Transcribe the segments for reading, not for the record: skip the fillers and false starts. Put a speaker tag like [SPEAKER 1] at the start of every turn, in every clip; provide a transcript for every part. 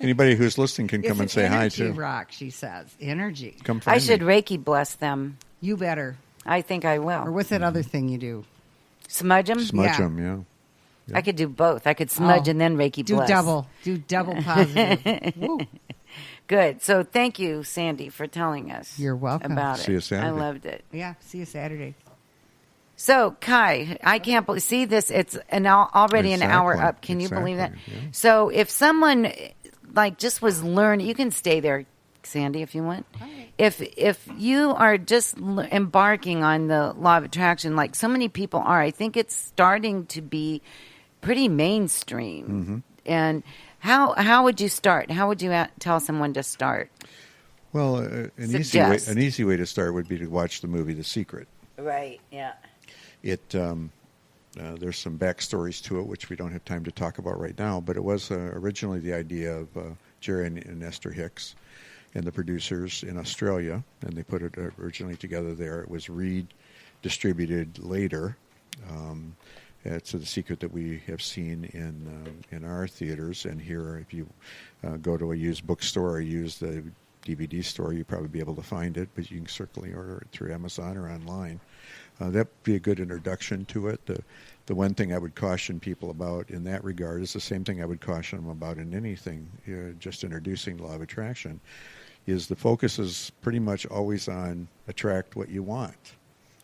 [SPEAKER 1] Anybody who's listening can come and say hi, too.
[SPEAKER 2] Energy rock, she says. Energy.
[SPEAKER 1] Come find
[SPEAKER 3] I should
[SPEAKER 1] me.
[SPEAKER 3] Reiki bless them.
[SPEAKER 2] You better.
[SPEAKER 3] I think I
[SPEAKER 2] Or
[SPEAKER 3] will.
[SPEAKER 2] what's that other thing you do?
[SPEAKER 3] Smudge them?
[SPEAKER 1] Smudge
[SPEAKER 2] Yeah.
[SPEAKER 1] them, yeah.
[SPEAKER 3] I could do both. I could smudge and then Reiki
[SPEAKER 2] Do
[SPEAKER 3] bless.
[SPEAKER 2] double. Do double positive. Woo.
[SPEAKER 3] Good. So thank you, Sandy, for telling us.
[SPEAKER 2] You're welcome.
[SPEAKER 3] About
[SPEAKER 1] See you
[SPEAKER 3] it.
[SPEAKER 1] Saturday.
[SPEAKER 3] I loved it.
[SPEAKER 2] Yeah, see you Saturday.
[SPEAKER 3] So, Kai, I can't believe, see this, it's already an hour up. Can you believe that?
[SPEAKER 1] Yeah.
[SPEAKER 3] So, if someone, just was learning, you can stay there, Sandy, if you want.
[SPEAKER 2] Right.
[SPEAKER 3] If you are just embarking on the law of attraction, like so many people are, I think it's starting to be pretty mainstream.
[SPEAKER 1] Mm-hmm.
[SPEAKER 3] And how would you start? How would you tell someone to start?
[SPEAKER 1] Well, an
[SPEAKER 3] Suggest.
[SPEAKER 1] easy way to start would be to watch the movie The Secret.
[SPEAKER 3] Right, yeah.
[SPEAKER 1] There's some backstories to it, which we don't have time to talk about right now, but it was originally the idea of Jerry and Esther Hicks and the producers in Australia, and they put it originally together there. It was redistributed later. It's The Secret that we have seen in our theaters, and here if you go to a used bookstore or use the DVD store, you'll probably be able to find it, but you can certainly order it through Amazon or online. That'd be a good introduction to it. The one thing I would caution people about in that regard is the same thing I would caution them about in anything, just introducing the law of attraction, is the focus is pretty much always on attract what you want.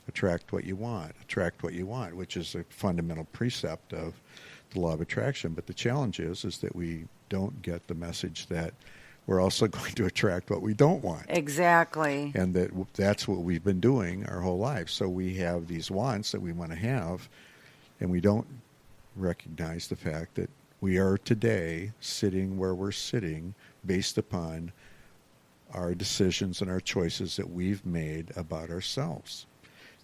[SPEAKER 1] Attract what you want. Attract what you want, which is a fundamental precept of the law of attraction. But the challenge is that we don't get the message that we're also going to attract what we don't want.
[SPEAKER 3] Exactly.
[SPEAKER 1] And that's what we've been doing our whole life. So we have these wants that we want to have, and we don't recognize the fact that we are today sitting where we're sitting based upon our decisions and our choices that we've made about ourselves.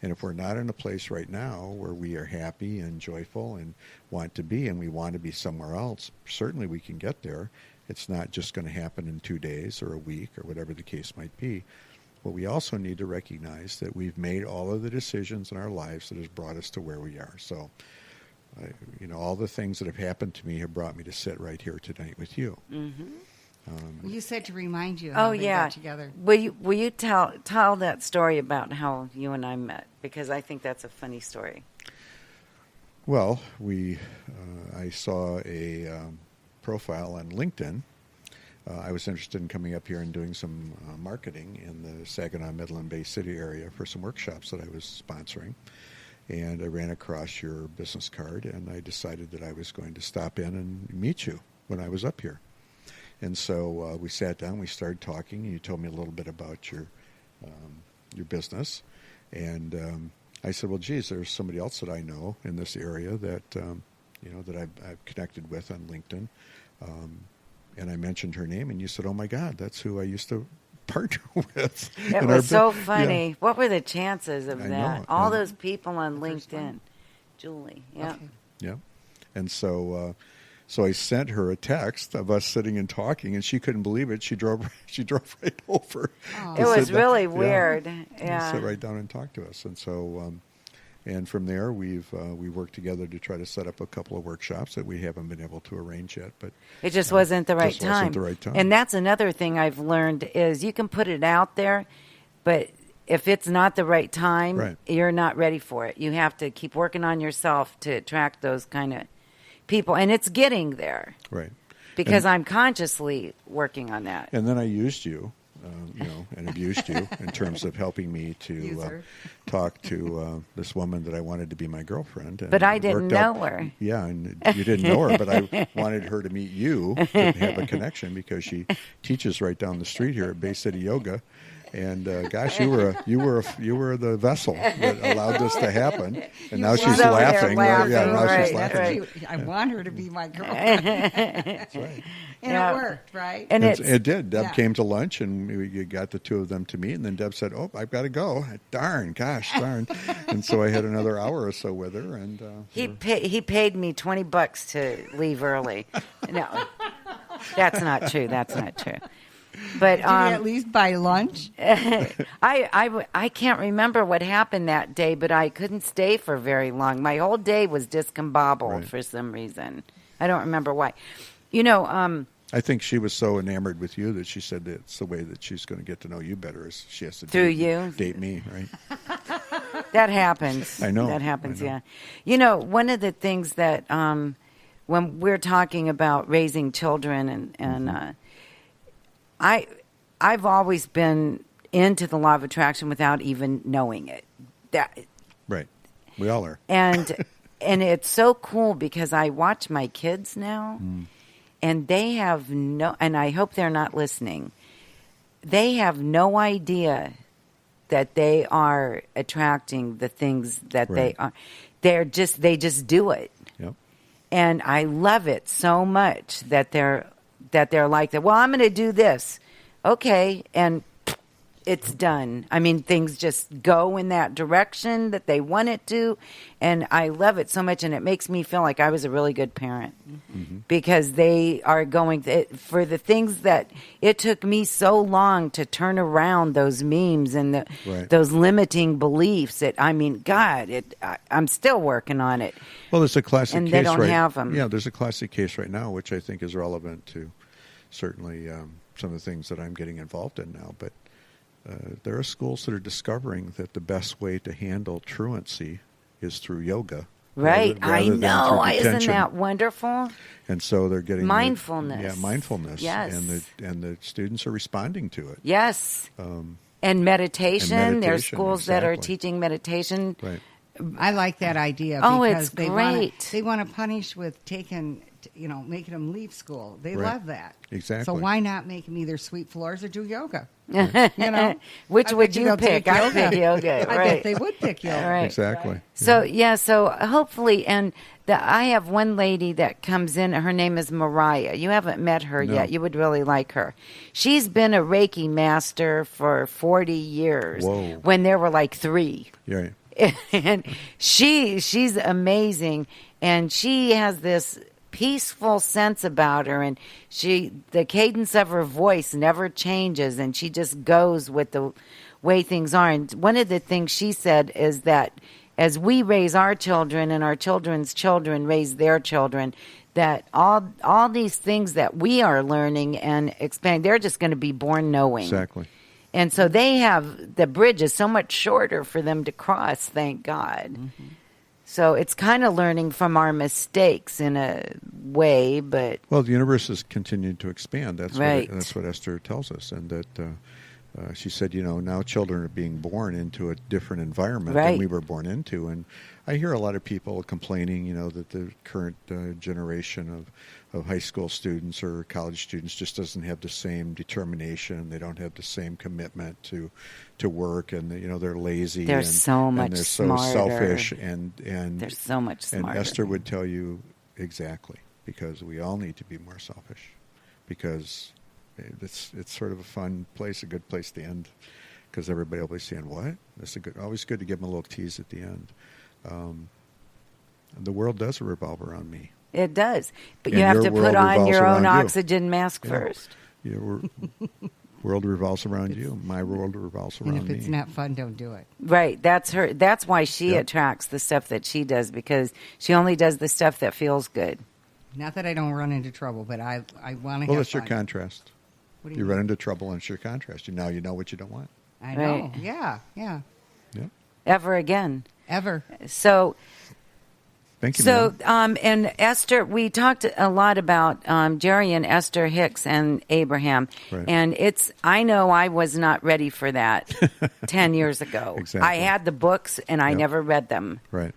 [SPEAKER 1] And if we're not in a place right now where we are happy and joyful and want to be, and we want to be somewhere else, certainly we can get there. It's not just going to happen in 2 days or a week or whatever the case might be. But we also need to recognize that we've made all of the decisions in our lives that has brought us to where we are. So, all the things that have happened to me have brought me to sit right here tonight with you.
[SPEAKER 3] Mm-hmm.
[SPEAKER 2] You said to remind you how they got together.
[SPEAKER 3] Will you tell that story about how you and I met? Because I think that's a funny story.
[SPEAKER 1] Well, I saw a profile on LinkedIn. I was interested in coming up here and doing some marketing in the Saginaw, Midland Bay City area for some workshops that I was sponsoring. And I ran across your business card, and I decided that I was going to stop in and meet you when I was up here. And so we sat down, we started talking, and you told me a little bit about your business. And I said, well, geez, there's somebody else that I know in this area that that I've connected with on LinkedIn. And I mentioned her name, and you said, oh, my God, that's who I used to partner with.
[SPEAKER 3] It was so funny. Yeah. What were the chances of that? All those people on LinkedIn. Julie, yeah.
[SPEAKER 2] Okay.
[SPEAKER 1] Yeah. And so I sent her a text of us sitting and talking, and she couldn't believe it. She drove right over.
[SPEAKER 2] Oh.
[SPEAKER 3] It was really weird. Yeah.
[SPEAKER 1] Sit right down and talk to us. And so, and from there, we worked together to try to set up a couple of workshops that we haven't been able to arrange yet. But
[SPEAKER 3] it just wasn't the right time.
[SPEAKER 1] Wasn't the right time.
[SPEAKER 3] And that's another thing I've learned is you can put it out there, but if it's not the right time, you're not ready for it. You have to keep working on yourself to attract those kind of people, and it's getting there.
[SPEAKER 1] Right.
[SPEAKER 3] Because I'm consciously working on that.
[SPEAKER 1] And then I used you, and abused you in terms of helping me to talk to this woman that I wanted to be my girlfriend. And
[SPEAKER 3] but I didn't know her.
[SPEAKER 1] Yeah, and you didn't know her, but I wanted her to meet you to have a connection because she teaches right down the street here at Bay City Yoga. And gosh, you were the vessel that allowed this to happen. And now she's laughing. She's laughing.
[SPEAKER 2] Right. I want her to be my girlfriend.
[SPEAKER 1] That's right.
[SPEAKER 2] And it worked, right?
[SPEAKER 3] And
[SPEAKER 1] it did. Deb came to lunch, and we got the two of them to meet. And then Deb said, "Oh, I've got to go. Darn. And so I had another hour or so with her. And
[SPEAKER 3] he paid me $20 to leave early. No, that's not true. That's not true. But
[SPEAKER 2] did you at least buy lunch?
[SPEAKER 3] I can't remember what happened that day, but I couldn't stay for very long. My whole day was discombobbled for some reason. I don't remember why.
[SPEAKER 1] I think she was so enamored with you that she said that it's the way that she's going to get to know you better is she has to date me, right?
[SPEAKER 3] That happens.
[SPEAKER 1] I know.
[SPEAKER 3] That happens, yeah. You know, one of the things that when we're talking about raising children and I've always been into the law of attraction without even knowing it.
[SPEAKER 1] Right. We all are.
[SPEAKER 3] And it's so cool because I watch my kids now and they have and I hope they're not listening. They have no idea that they are attracting the things that they are. They just do it.
[SPEAKER 1] Yep.
[SPEAKER 3] And I love it so much that they're like that. Well, I'm going to do this. Okay. And it's done. I mean, things just go in that direction that they want it to. And I love it so much. And it makes me feel like I was a really good parent because they are going for the things that it took me so long to turn around those memes and those limiting beliefs that, I mean, God, I'm still working on it.
[SPEAKER 1] Well, there's a classic
[SPEAKER 3] and
[SPEAKER 1] case
[SPEAKER 3] they don't have them.
[SPEAKER 1] Yeah, there's a classic case right now, which I think is relevant to certainly some of the things that I'm getting involved in now. But there are schools that are discovering that the best way to handle truancy is through yoga.
[SPEAKER 3] Right,
[SPEAKER 1] rather
[SPEAKER 3] I know.
[SPEAKER 1] than through
[SPEAKER 3] Isn't
[SPEAKER 1] detention.
[SPEAKER 3] that wonderful?
[SPEAKER 1] And so they're getting
[SPEAKER 3] mindfulness.
[SPEAKER 1] Mindfulness.
[SPEAKER 3] Yes,
[SPEAKER 1] and the students are responding to it.
[SPEAKER 3] Yes, and meditation. There are schools that are teaching meditation.
[SPEAKER 1] Right.
[SPEAKER 2] I like that idea.
[SPEAKER 3] Oh,
[SPEAKER 2] because
[SPEAKER 3] it's great.
[SPEAKER 2] They want to punish with making them leave school. They love that.
[SPEAKER 1] Exactly.
[SPEAKER 2] So why not make them either sweep floors or do yoga?
[SPEAKER 3] Which would you pick? I pick yoga.
[SPEAKER 2] I bet they would pick yoga.
[SPEAKER 3] Right.
[SPEAKER 1] Exactly.
[SPEAKER 3] So hopefully, and I have one lady that comes in. Her name is Mariah. You haven't met her yet. You would really like her. She's been a Reiki master for 40 years.
[SPEAKER 1] Whoa. When
[SPEAKER 3] there were like 3.
[SPEAKER 1] Yeah.
[SPEAKER 3] And she's amazing, and she has this peaceful sense about her, and the cadence of her voice never changes, and she just goes with the way things are. And one of the things she said is that as we raise our children and our children's children raise their children, that all these things that we are learning and expanding, they're just going to be born knowing.
[SPEAKER 1] Exactly.
[SPEAKER 3] And so the bridge is so much shorter for them to cross, thank God. Mm-hmm. So it's kind of learning from our mistakes in a way, but...
[SPEAKER 1] Well, the universe has continued to expand. That's
[SPEAKER 3] right.
[SPEAKER 1] That's what Esther tells us. And that she said, now children are being born into a different environment than we were born into. And I hear a lot of people complaining, that the current generation of high school students or college students just doesn't have the same determination. They don't have the same commitment to work, and they're lazy.
[SPEAKER 3] They're so much
[SPEAKER 1] and they're
[SPEAKER 3] smarter.
[SPEAKER 1] So selfish, and
[SPEAKER 3] they're so much smarter.
[SPEAKER 1] And Esther would tell you exactly, because we all need to be more selfish, because it's sort of a fun place, a good place to end, because everybody will be saying, "What?" It's always good to give them a little tease at the end. The world does revolve around me.
[SPEAKER 3] It does. But
[SPEAKER 1] and
[SPEAKER 3] you have to put on your own oxygen mask
[SPEAKER 1] you
[SPEAKER 3] first.
[SPEAKER 1] Your world revolves around you. My world revolves around me.
[SPEAKER 2] And if it's not fun, don't do it.
[SPEAKER 3] Right. That's her. That's why she attracts the stuff that she does, because she only does the stuff that feels good.
[SPEAKER 2] Not that I don't run into trouble, but I want to have fun.
[SPEAKER 1] Well, it's your contrast.
[SPEAKER 2] What do
[SPEAKER 1] you run into trouble, and it's your contrast. Now you know what you don't want.
[SPEAKER 2] I know.
[SPEAKER 3] Right.
[SPEAKER 2] Yeah.
[SPEAKER 3] Ever again.
[SPEAKER 2] Ever.
[SPEAKER 3] So...
[SPEAKER 1] Thank you,
[SPEAKER 3] so, and Esther, we talked a lot about Jerry and Esther Hicks and Abraham.
[SPEAKER 1] Right.
[SPEAKER 3] And I know I was not ready for that 10 years ago.
[SPEAKER 1] Exactly.
[SPEAKER 3] I had the books and I never read them.
[SPEAKER 1] Right.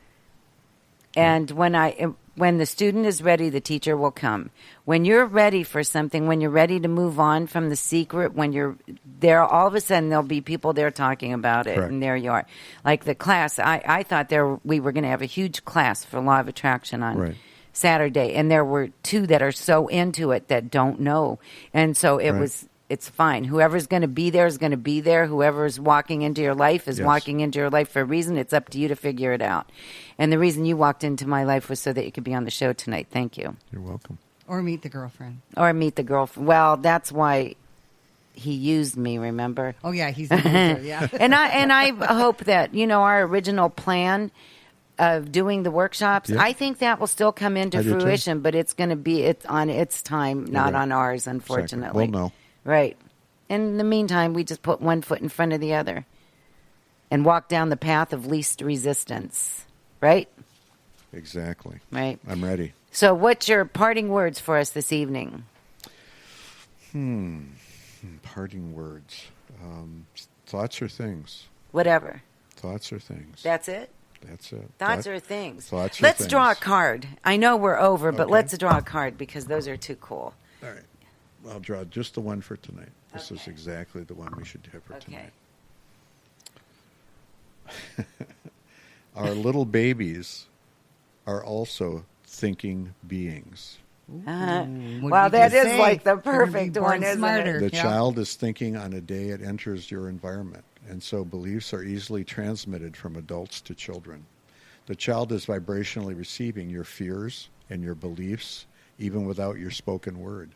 [SPEAKER 3] And when the student is ready, the teacher will come. When you're ready for something, when you're ready to move on from the secret, when you're there, all of a sudden there'll be people there talking about it.
[SPEAKER 1] Correct.
[SPEAKER 3] And there you are. Like the class, I thought we were going to have a huge class for Law of Attraction on Saturday. And there were 2 that are so into it that don't know. And so it's fine. Whoever's going to be there is going to be there. Whoever's walking into your life is walking into your life for a reason. It's up to you to figure it out. And the reason you walked into my life was so that you could be on the show tonight. Thank you.
[SPEAKER 1] You're welcome.
[SPEAKER 2] Or meet the girlfriend.
[SPEAKER 3] Well, that's why he used me, remember?
[SPEAKER 2] Oh, yeah, he's a loser, yeah.
[SPEAKER 3] And I hope that, our original plan of doing the workshops,
[SPEAKER 1] Yeah.
[SPEAKER 3] I think that will still come into
[SPEAKER 1] I do too.
[SPEAKER 3] fruition, but it's going to be on its time, not
[SPEAKER 1] Right.
[SPEAKER 3] on ours, unfortunately.
[SPEAKER 1] Exactly. We'll know.
[SPEAKER 3] Right. In the meantime, we just put one foot in front of the other and walk down the path of least resistance. Right?
[SPEAKER 1] Exactly.
[SPEAKER 3] Right.
[SPEAKER 1] I'm ready.
[SPEAKER 3] So what's your parting words for us this evening?
[SPEAKER 1] Parting words. Thoughts or things?
[SPEAKER 3] Whatever.
[SPEAKER 1] Thoughts or things?
[SPEAKER 3] That's it?
[SPEAKER 1] That's it.
[SPEAKER 3] Thoughts or things?
[SPEAKER 1] Thoughts or
[SPEAKER 3] Let's
[SPEAKER 1] things.
[SPEAKER 3] draw a card. I know we're over, but
[SPEAKER 1] Okay.
[SPEAKER 3] let's draw a card because those are too cool.
[SPEAKER 1] All right. I'll draw just the one for tonight. This is
[SPEAKER 3] Okay.
[SPEAKER 1] exactly the one we should have for
[SPEAKER 3] Okay.
[SPEAKER 1] tonight. Our little babies are also thinking beings.
[SPEAKER 3] Wow, that is like the perfect one, isn't
[SPEAKER 2] smarter.
[SPEAKER 3] it?
[SPEAKER 1] The
[SPEAKER 2] Yeah.
[SPEAKER 1] child is thinking on a day it enters your environment, and so beliefs are easily transmitted from adults to children. The child is vibrationally receiving your fears and your beliefs, even without your spoken word.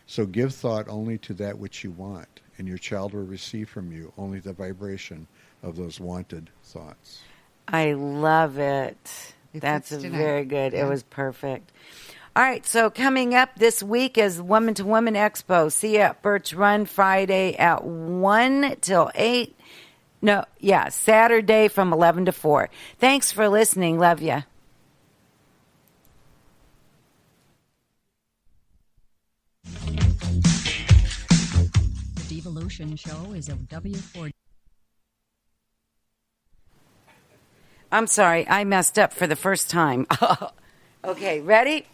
[SPEAKER 1] So give thought only to that which you want, and your child will receive from you only the vibration of those wanted thoughts.
[SPEAKER 3] I love it.
[SPEAKER 2] It
[SPEAKER 3] That's
[SPEAKER 2] fits tonight.
[SPEAKER 3] very good.
[SPEAKER 2] Yeah.
[SPEAKER 3] It was perfect. All right, so coming up this week is Woman to Woman Expo. See you at Birch Run Friday at 1 till 8. No, yeah, Saturday from 11 to 4. Thanks for listening. Love ya.
[SPEAKER 4] The Divalution show is a W4.
[SPEAKER 3] I'm sorry, I messed up for the first time. Okay, ready?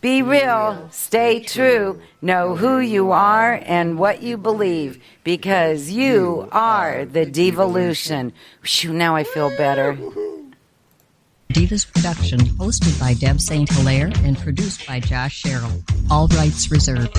[SPEAKER 3] Be real, stay true, know who you are and what you believe, because you are the Divalution. Phew, now I feel better.
[SPEAKER 4] Divas production, hosted by Deb St. Hilaire and produced by Josh Sherrill. All rights reserved.